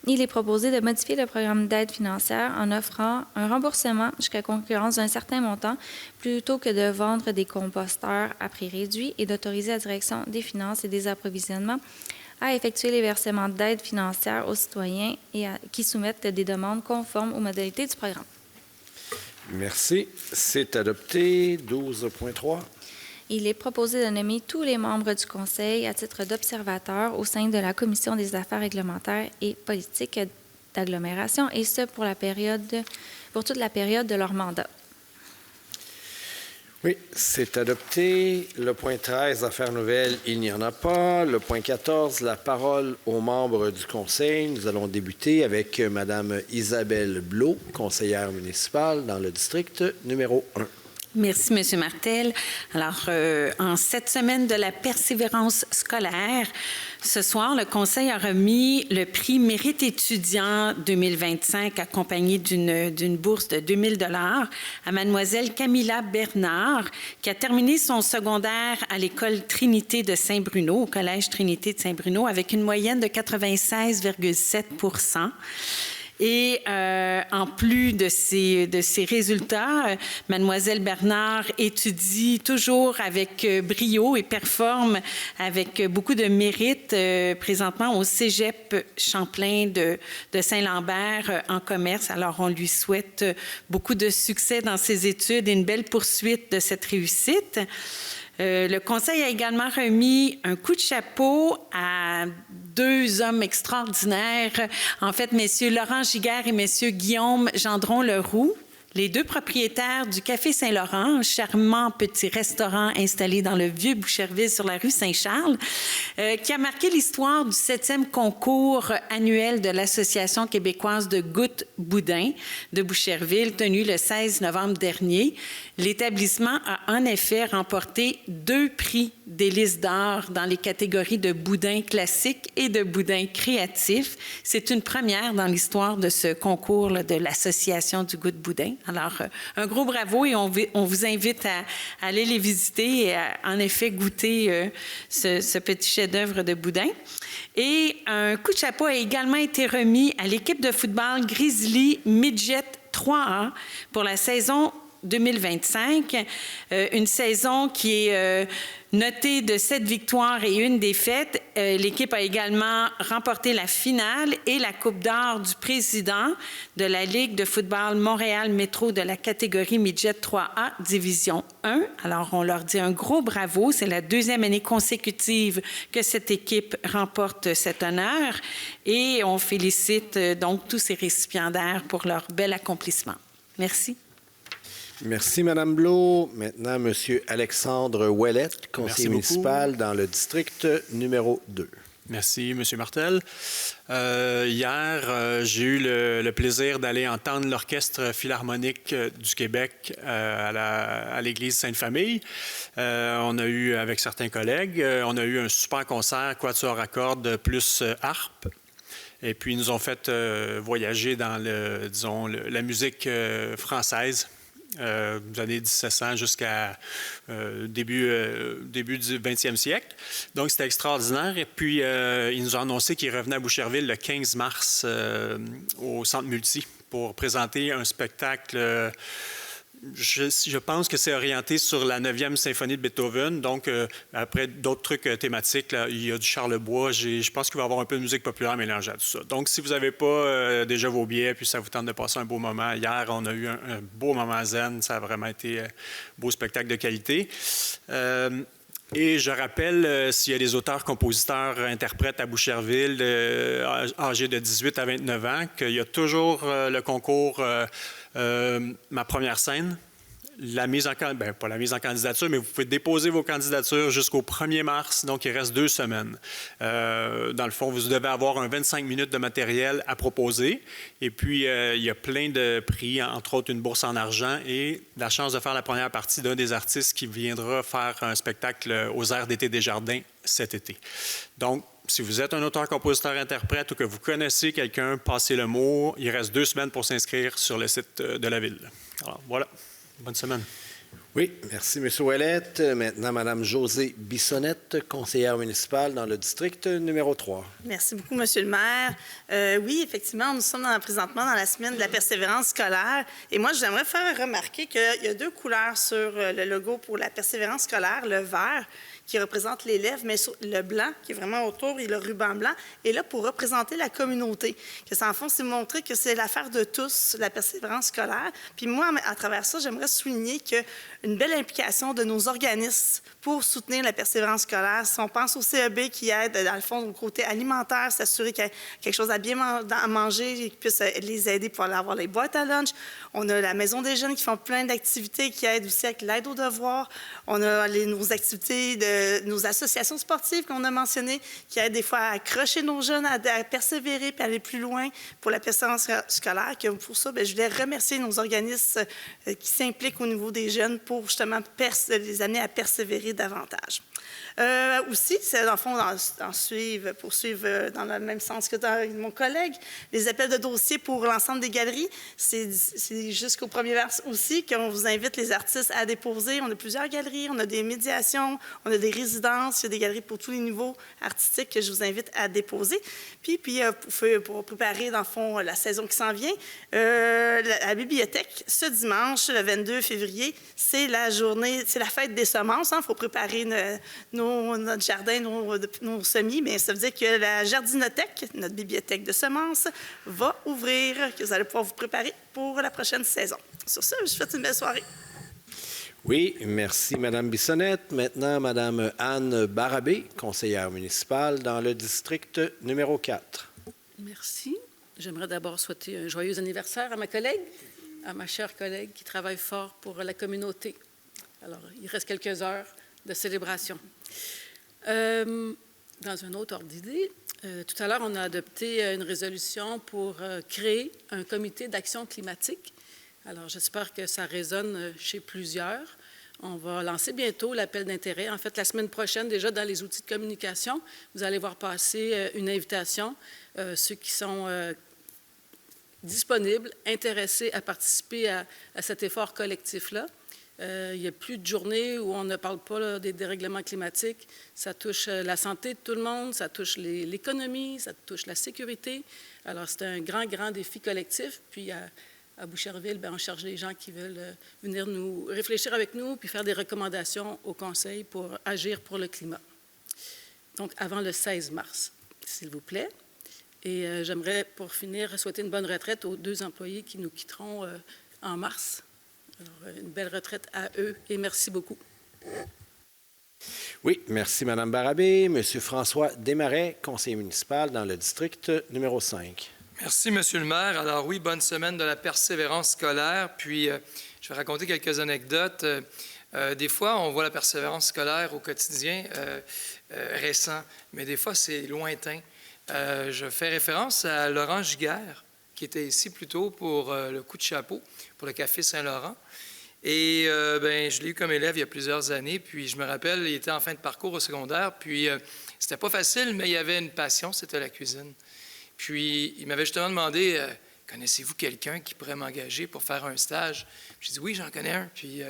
il est proposé de modifier le programme d'aide financière en offrant un remboursement jusqu'à concurrence d'un certain montant plutôt que de vendre des composteurs à prix réduit et d'autoriser la Direction des finances et des approvisionnements à effectuer les versements d'aide financière aux citoyens qui soumettent des demandes conformes aux modalités du programme. Merci. C'est adopté. 12.3. Il est proposé de nommer tous les membres du Conseil à titre d'observateurs au sein de la Commission des affaires réglementaires et politiques d'agglomération, et ce pour toute la période de leur mandat. Oui, c'est adopté. Le point 13, affaires nouvelles, il n'y en a pas. Le point 14, la parole aux membres du Conseil. Nous allons débuter avec Mme Isabelle Blot, conseillère municipale dans le district numéro 1. Merci, M. Martel. Alors, en cette semaine de la persévérance scolaire, ce soir, le Conseil a remis le prix Mérite étudiant 2025, accompagné d'une bourse de 2 000 $ à Mademoiselle Camilla Bernard, qui a terminé son secondaire à l'École Trinité de Saint-Bruno, au Collège Trinité de Saint-Bruno, avec une moyenne de 96,7 %. Et en plus de ces résultats, Mademoiselle Bernard étudie toujours avec brio et performe avec beaucoup de mérite présentement au Cégep Champlain de Saint-Lambert en commerce. Alors, on lui souhaite beaucoup de succès dans ses études et une belle poursuite de cette réussite. Le Conseil a également remis un coup de chapeau à 2 hommes extraordinaires, en fait, messieurs Laurent Giguère et messieurs Guillaume Gendron-Leroux, les 2 propriétaires du Café Saint-Laurent, un charmant petit restaurant installé dans le vieux Boucherville sur la rue Saint-Charles, qui a marqué l'histoire du 7e concours annuel de l'Association québécoise de gouttes boudin de Boucherville, tenu le 16 novembre dernier. L'établissement a en effet remporté 2 prix d'Hélice d'or dans les catégories de boudin classique et de boudin créatif. C'est une première dans l'histoire de ce concours de l'Association du goût de boudin. Alors, un gros bravo et on vous invite à aller les visiter et à, en effet, goûter ce petit chef-d'œuvre de boudin. Et un coup de chapeau a également été remis à l'équipe de football Grizzly Midget 3A pour la saison 2025, une saison qui est notée de 7 victoires et 1 défaite. L'équipe a également remporté la finale et la Coupe d'or du président de la Ligue de football Montréal Métro de la catégorie Midget 3A, Division 1. Alors, on leur dit un gros bravo. C'est la 2e année consécutive que cette équipe remporte cet honneur et on félicite donc tous ces récipiendaires pour leur bel accomplissement. Merci. Merci, Mme Blot. Maintenant, M. Alexandre Ouellette, conseiller municipal dans le district numéro 2. Merci, M. Martel. Hier, j'ai eu le plaisir d'aller entendre l'Orchestre philharmonique du Québec à l'Église Sainte-Famille. On a eu, avec certains collègues, on a eu un super concert quatuor à cordes plus harpe. Et puis, ils nous ont fait voyager dans la musique française. des années 1700 jusqu'à début du 20e siècle. Donc, c'était extraordinaire. Et puis, ils nous ont annoncé qu'ils revenaient à Boucherville le 15 mars au Centre Multi pour présenter un spectacle. Je pense que c'est orienté sur la 9e symphonie de Beethoven. Donc, après d'autres trucs thématiques, là, il y a du Charlebois. Je pense qu'il va y avoir un peu de musique populaire mélangée à tout ça. Donc, si vous n'avez pas déjà vos billets puis ça vous tente de passer un beau moment, hier, on a eu un beau moment zen. Ça a vraiment été un beau spectacle de qualité. Et je rappelle, s'il y a des auteurs, compositeurs, interprètes à Boucherville, âgés de 18 à 29 ans, qu'il y a toujours le concours Ma première scène. La mise en pas la mise en candidature, mais vous pouvez déposer vos candidatures jusqu'au 1er mars, donc il reste 2 semaines. Dans le fond, vous devez avoir un 25 minutes de matériel à proposer. Et puis, il y a plein de prix, entre autres une bourse en argent et la chance de faire la première partie d'un des artistes qui viendra faire un spectacle aux Aires d'été des Jardins cet été. Donc, si vous êtes un auteur, compositeur, interprète ou que vous connaissez quelqu'un, passez le mot. Il reste 2 semaines pour s'inscrire sur le site de la Ville. Alors, voilà. Bonne semaine. Oui, merci, M. Ouellette. Maintenant, Mme Josée Bissonnette, conseillère municipale dans le district numéro 3. Merci beaucoup, M. le maire. Oui, effectivement, nous sommes présentement dans la semaine de la persévérance scolaire. Et moi, j'aimerais faire remarquer qu'il y a 2 couleurs sur le logo pour la persévérance scolaire, le vert, qui représente l'élève, mais le blanc, qui est vraiment autour, et le ruban blanc, est là pour représenter la communauté. Que ça, en fond, c'est montrer que c'est l'affaire de tous, la persévérance scolaire. Puis moi, à travers ça, j'aimerais souligner qu'une belle implication de nos organismes pour soutenir la persévérance scolaire. Si on pense au CEB qui aide, dans le fond, au côté alimentaire, s'assurer qu'il y a quelque chose à bien manger, qu'ils puissent les aider pour aller avoir les boîtes à lunch. On a la Maison des jeunes qui font plein d'activités, qui aident aussi avec l'aide aux devoirs. On a nos activités nos associations sportives qu'on a mentionnées, qui aident des fois à accrocher nos jeunes, à persévérer et aller plus loin pour la persévérance scolaire. Que pour ça, bien, je voulais remercier nos organismes qui s'impliquent au niveau des jeunes pour justement les amener à persévérer davantage. Aussi, c'est dans le fond, poursuivre dans le même sens que dans mon collègue, les appels de dossiers pour l'ensemble des galeries. C'est jusqu'au 1er mars aussi qu'on vous invite les artistes à déposer. On a plusieurs galeries, on a des médiations, on a des résidences, il y a des galeries pour tous les niveaux artistiques que je vous invite à déposer. Puis pour préparer, dans le fond, la saison qui s'en vient, la bibliothèque, ce dimanche, le 22 février, c'est la fête des semences. Il faut préparer notre jardin, nos semis, mais ça veut dire que la jardinothèque, notre bibliothèque de semences, va ouvrir, que vous allez pouvoir vous préparer pour la prochaine saison. Sur ce, je vous souhaite une belle soirée. Oui, merci, Mme Bissonnette. Maintenant, Mme Anne Barabé, conseillère municipale dans le district numéro 4. Merci. J'aimerais d'abord souhaiter un joyeux anniversaire à ma collègue, à ma chère collègue qui travaille fort pour la communauté. Alors, il reste quelques heures de célébration. Dans un autre ordre d'idée, tout à l'heure, on a adopté une résolution pour créer un comité d'action climatique. Alors, j'espère que ça résonne chez plusieurs. On va lancer bientôt l'appel d'intérêt. En fait, la semaine prochaine, déjà dans les outils de communication, vous allez voir passer une invitation. Ceux qui sont disponibles, intéressés à participer à cet effort collectif-là. Il n'y a plus de journée où on ne parle pas là, des dérèglements climatiques. Ça touche la santé de tout le monde, ça touche l'économie, ça touche la sécurité. Alors, c'est un grand, grand défi collectif. Puis, à Boucherville, bien, on cherche des gens qui veulent venir nous réfléchir avec nous puis faire des recommandations au Conseil pour agir pour le climat. Donc, avant le 16 mars, s'il vous plaît. Et j'aimerais, pour finir, souhaiter une bonne retraite aux 2 employés qui nous quitteront en mars. Alors, une belle retraite à eux et merci beaucoup. Oui, merci, Mme Barabé. M. François Desmarais, conseiller municipal dans le district numéro 5. Merci, M. le maire. Alors oui, bonne semaine de la persévérance scolaire. Puis, je vais raconter quelques anecdotes. Des fois, on voit la persévérance scolaire au quotidien récent, mais des fois, c'est lointain. Je fais référence à Laurent Giguère, qui était ici plus tôt pour le coup de chapeau, pour le Café Saint-Laurent. Et je l'ai eu comme élève il y a plusieurs années. Puis, je me rappelle, il était en fin de parcours au secondaire. Puis, c'était pas facile, mais il y avait une passion, c'était la cuisine. Puis, il m'avait justement demandé connaissez-vous quelqu'un qui pourrait m'engager pour faire un stage? J'ai dit, oui, j'en connais un. Puis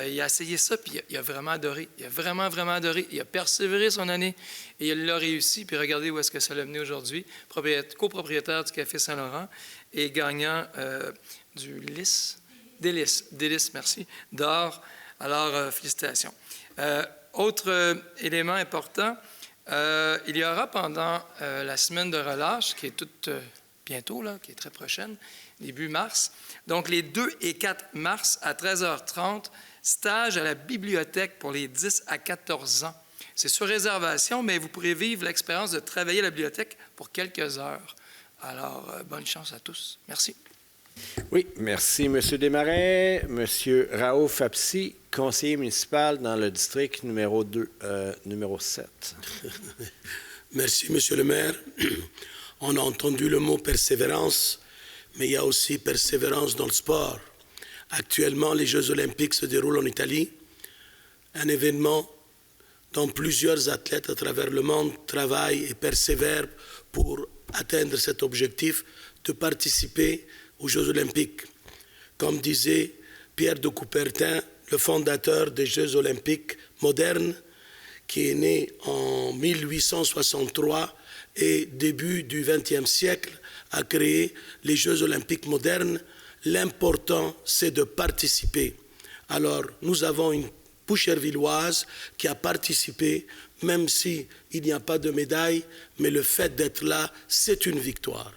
il a essayé ça, puis il a vraiment adoré. Il a vraiment, vraiment adoré. Il a persévéré son année et il l'a réussi. Puis regardez où est-ce que ça l'a mené aujourd'hui. Copropriétaire du Café Saint-Laurent et gagnant du Délice, merci, d'or. Alors, félicitations. Autre élément important, il y aura pendant la semaine de relâche, qui est toute bientôt, là, qui est très prochaine, début mars, donc les 2 et 4 mars à 13h30, stage à la bibliothèque pour les 10 à 14 ans. C'est sur réservation, mais vous pourrez vivre l'expérience de travailler à la bibliothèque pour quelques heures. Alors, bonne chance à tous. Merci. Oui, merci, M. Desmarais. M. Raouf Apsi, conseiller municipal dans le district numéro 2, numéro 7. Merci, Monsieur le maire. On a entendu le mot persévérance, mais il y a aussi persévérance dans le sport. Actuellement, les Jeux olympiques se déroulent en Italie, un événement dont plusieurs athlètes à travers le monde travaillent et persévèrent pour atteindre cet objectif de participer aux Jeux olympiques. Comme disait Pierre de Coubertin, le fondateur des Jeux olympiques modernes, qui est né en 1863 et début du XXe siècle, a créé les Jeux olympiques modernes. L'important, c'est de participer. Alors, nous avons une Bouchervilloise qui a participé, même s'il n'y a pas de médaille, mais le fait d'être là, c'est une victoire.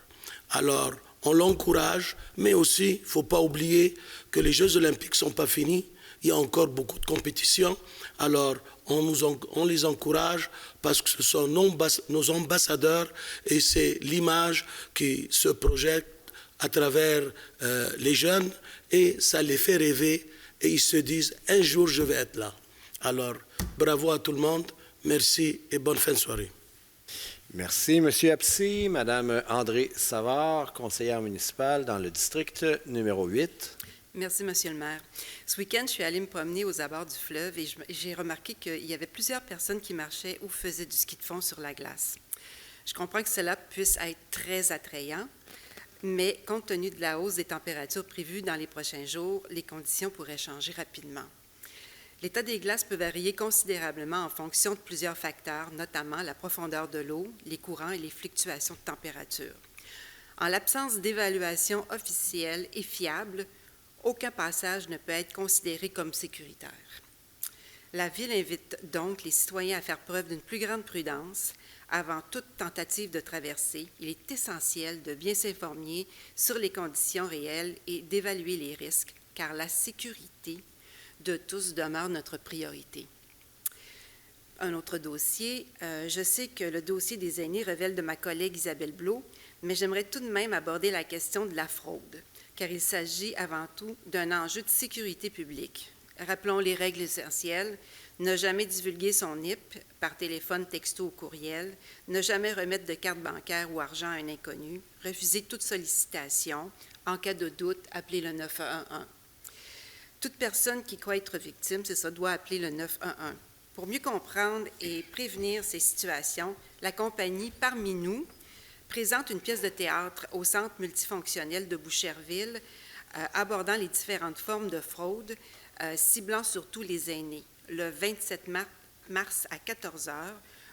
Alors, on l'encourage, mais aussi, il ne faut pas oublier que les Jeux olympiques ne sont pas finis. Il y a encore beaucoup de compétitions. Alors, on les encourage parce que ce sont nos ambassadeurs et c'est l'image qui se projette à travers les jeunes et ça les fait rêver et ils se disent « un jour, je vais être là ». Alors, bravo à tout le monde. Merci et bonne fin de soirée. Merci, M. Apsi. Mme André Savard, conseillère municipale dans le district numéro 8. Merci, Monsieur le maire. Ce week-end, je suis allée me promener aux abords du fleuve et j'ai remarqué qu'il y avait plusieurs personnes qui marchaient ou faisaient du ski de fond sur la glace. Je comprends que cela puisse être très attrayant, mais compte tenu de la hausse des températures prévues dans les prochains jours, les conditions pourraient changer rapidement. L'état des glaces peut varier considérablement en fonction de plusieurs facteurs, notamment la profondeur de l'eau, les courants et les fluctuations de température. En l'absence d'évaluation officielle et fiable, aucun passage ne peut être considéré comme sécuritaire. La Ville invite donc les citoyens à faire preuve d'une plus grande prudence avant toute tentative de traversée. Il est essentiel de bien s'informer sur les conditions réelles et d'évaluer les risques, car la sécurité de tous demeure notre priorité. Un autre dossier, je sais que le dossier des aînés relève de ma collègue Isabelle Blot, mais j'aimerais tout de même aborder la question de la fraude, car il s'agit avant tout d'un enjeu de sécurité publique. Rappelons les règles essentielles, ne jamais divulguer son NIP par téléphone, texto ou courriel, ne jamais remettre de carte bancaire ou argent à un inconnu, refuser toute sollicitation, en cas de doute, appelez le 911. Toute personne qui croit être victime, c'est ça, doit appeler le 911. Pour mieux comprendre et prévenir ces situations, la compagnie Parmi nous présente une pièce de théâtre au Centre multifonctionnel de Boucherville abordant les différentes formes de fraude, ciblant surtout les aînés. Le 27 mars à 14h,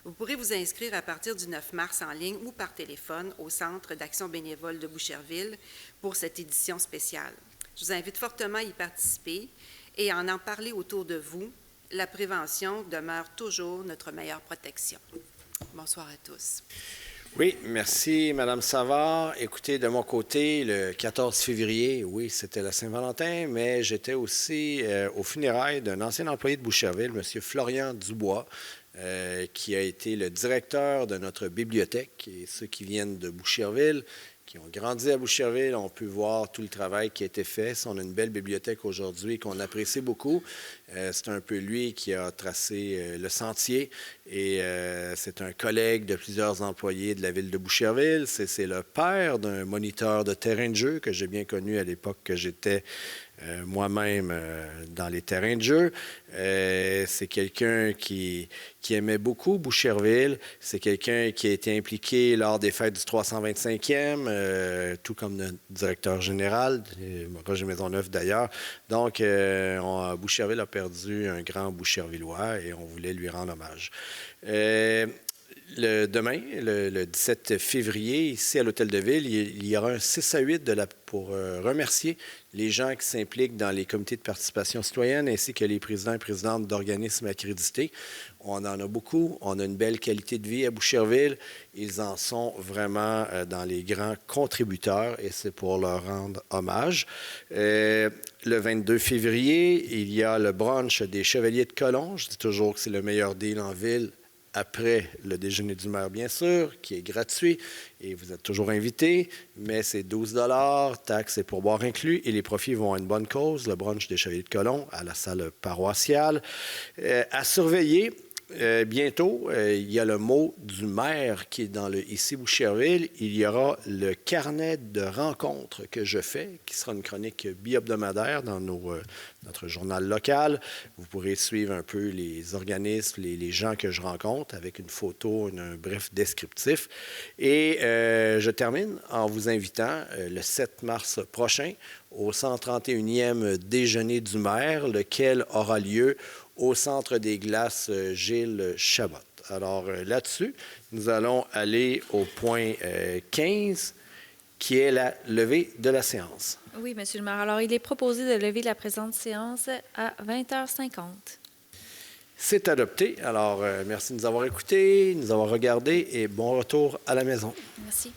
vous pourrez vous inscrire à partir du 9 mars en ligne ou par téléphone au Centre d'action bénévole de Boucherville pour cette édition spéciale. Je vous invite fortement à y participer et à en parler autour de vous. La prévention demeure toujours notre meilleure protection. Bonsoir à tous. Oui, merci, Mme Savard. Écoutez, de mon côté, le 14 février, oui, c'était la Saint-Valentin, mais j'étais aussi aux funérailles d'un ancien employé de Boucherville, M. Florian Dubois, qui a été le directeur de notre bibliothèque. Et ceux qui viennent de Boucherville, qui ont grandi à Boucherville, ont pu voir tout le travail qui a été fait. On a une belle bibliothèque aujourd'hui qu'on apprécie beaucoup. C'est un peu lui qui a tracé le sentier et c'est un collègue de plusieurs employés de la ville de Boucherville. C'est le père d'un moniteur de terrain de jeu que j'ai bien connu à l'époque que j'étais moi-même dans les terrains de jeu. C'est quelqu'un qui aimait beaucoup Boucherville. C'est quelqu'un qui a été impliqué lors des fêtes du 325e, tout comme notre directeur général, Roger Maisonneuve d'ailleurs. Donc, Boucherville a perdu un grand Bouchervillois et on voulait lui rendre hommage. Demain, le 17 février, ici à l'Hôtel de Ville, il y aura un 6 à 8 pour remercier les gens qui s'impliquent dans les comités de participation citoyenne ainsi que les présidents et présidentes d'organismes accrédités. On en a beaucoup. On a une belle qualité de vie à Boucherville. Ils en sont vraiment dans les grands contributeurs et c'est pour leur rendre hommage. Le 22 février, il y a le brunch des Chevaliers de Colomb. Je dis toujours que c'est le meilleur deal en ville. Après le déjeuner du maire, bien sûr, qui est gratuit et vous êtes toujours invités, mais c'est 12 $, taxes et pourboires inclus, et les profits vont à une bonne cause, le brunch des Chevaliers de Colomb à la salle paroissiale. À surveiller, bientôt, il y a le mot du maire qui est dans le ici Boucherville. Il y aura le carnet de rencontres que je fais, qui sera une chronique bi-hebdomadaire dans notre journal local. Vous pourrez suivre un peu les organismes, les gens que je rencontre avec une photo, un bref descriptif. Et je termine en vous invitant le 7 mars prochain au 131e déjeuner du maire, lequel aura lieu au Centre des glaces Gilles Chabot. Alors là-dessus, nous allons aller au point 15, qui est la levée de la séance. Oui, Monsieur le maire. Alors, il est proposé de lever la présente séance à 20h50. C'est adopté. Alors, merci de nous avoir écoutés, de nous avoir regardés et bon retour à la maison. Merci.